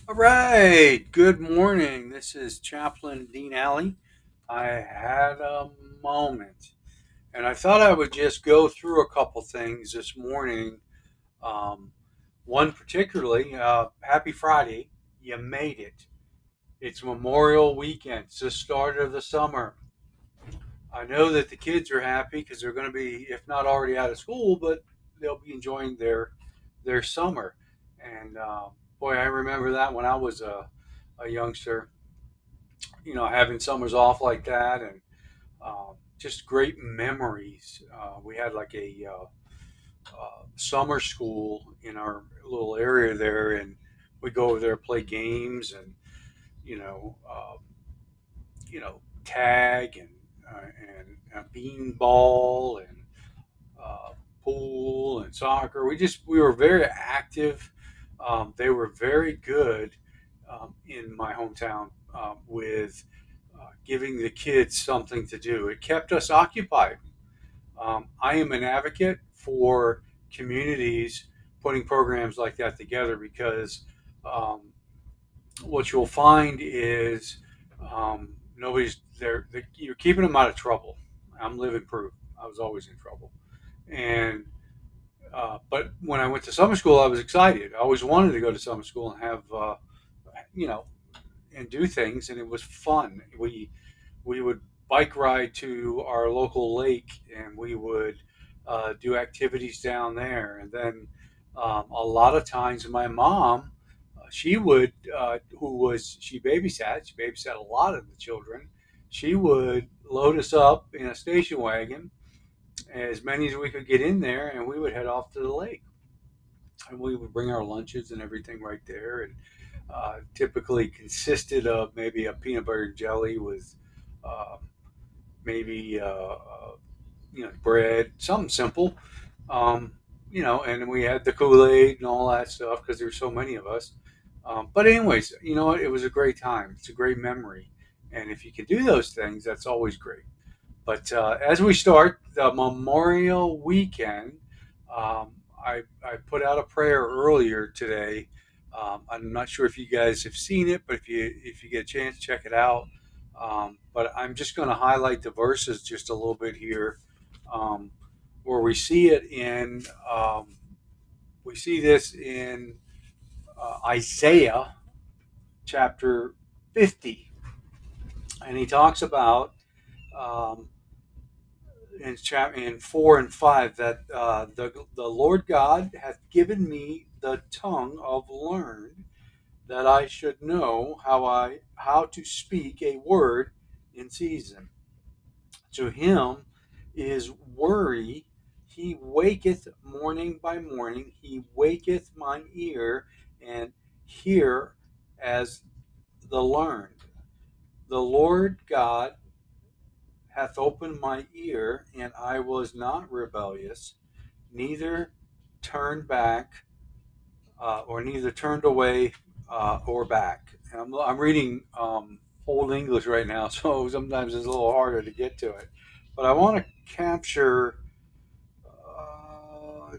All right. Good morning. This is Chaplain Dean Alley. I had a moment, and I thought I would just go through a couple things this morning. Um, One particularly, Happy Friday. You made it. It's Memorial Weekend. It's the start of the summer. I know that the kids are happy because they're going to be, if not already out of school, but they'll be enjoying their summer. And boy, I remember that when I was a youngster, having summers off like that, and just great memories. We had like a summer school in our little area there, and we go over there play games and you know, uh, tag and beanball and uh, pool and soccer. We were very active. They were very good in my hometown with giving the kids something to do. It kept us occupied. I am an advocate for communities putting programs like that together because um, what you'll find is nobody's there. You're keeping them out of trouble. I'm living proof. I was always in trouble, and but when I went to summer school, I was excited. I always wanted to go to summer school and have you know and do things, and it was fun. We would bike ride to our local lake, and we would do activities down there. And then a lot of times, my mom, she would, she babysat a lot of the children. She would load us up in a station wagon, as many as we could get in there, and we would head off to the lake. And we would bring our lunches and everything right there, and typically consisted of maybe a peanut butter and jelly with um, maybe bread, something simple. Um, and then we had the Kool Aid and all that stuff because there's so many of us. But anyways, you know what? It was a great time. It's a great memory, and if you can do those things, that's always great. But as we start the Memorial Weekend, I put out a prayer earlier today. I'm not sure if you guys have seen it, but if you get a chance, check it out. But I'm just going to highlight the verses just a little bit here, um, where we see it in. We see this in Isaiah chapter 50, and he talks about um, in 4 and 5 that the Lord God hath given me the tongue of learned, that I should know how to speak a word in season. To him is worry. He waketh morning by morning. He waketh mine ear and hear as the learned. The Lord God hath opened my ear, and I was not rebellious, neither turned back, or neither turned away or back. And I'm reading Old English right now, so sometimes it's a little harder to get to it. But I want to capture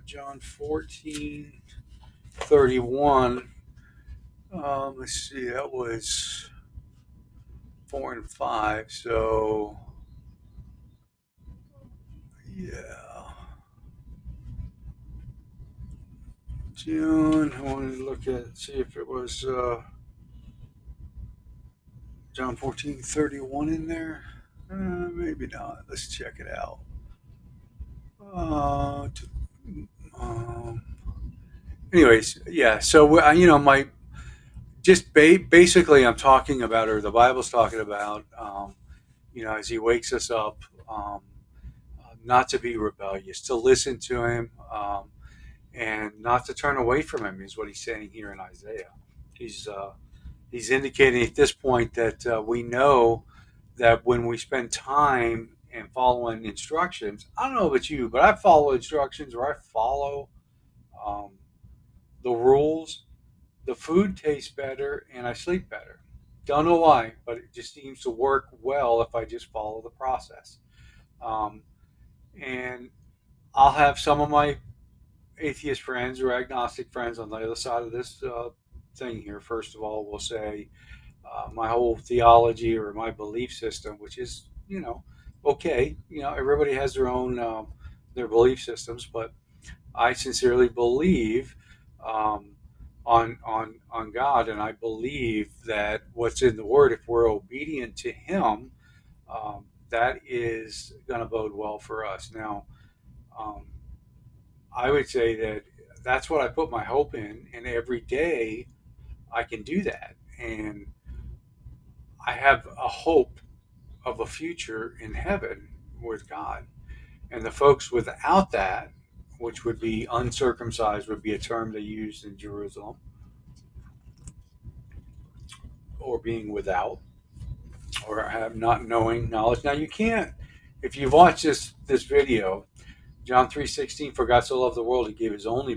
John 14:31. Let's see, that was 4 and 5. So, yeah. June. I wanted to look at see if it was John 14:31 in there. Maybe not. Let's check it out. Uh, um, Anyways, yeah. So my just basically, I'm talking about, or the Bible's talking about, as He wakes us up, not to be rebellious, to listen to Him, and not to turn away from Him, is what He's saying here in Isaiah. He's uh, he's indicating at this point that we know that when we spend time and following instructions, I don't know about you, but I follow instructions, or I follow um, the rules. The food tastes better and I sleep better. Don't know why, but it just seems to work well if I just follow the process. Um, and I'll have some of my atheist friends or agnostic friends on the other side of this thing here. First of all, we'll say my whole theology or my belief system, which is, okay. Everybody has their own their belief systems, but I sincerely believe um, on God, and I believe that what's in the Word, if we're obedient to Him, that is going to bode well for us. Now, um, I would say that that's what I put my hope in, and every day I can do that, and I have a hope of a future in heaven with God. And the folks without that, which would be uncircumcised, would be a term they used in Jerusalem, or being without, or have not knowing knowledge. Now you can't, if you watch this video, John 3:16, for God so loved the world, he gave his only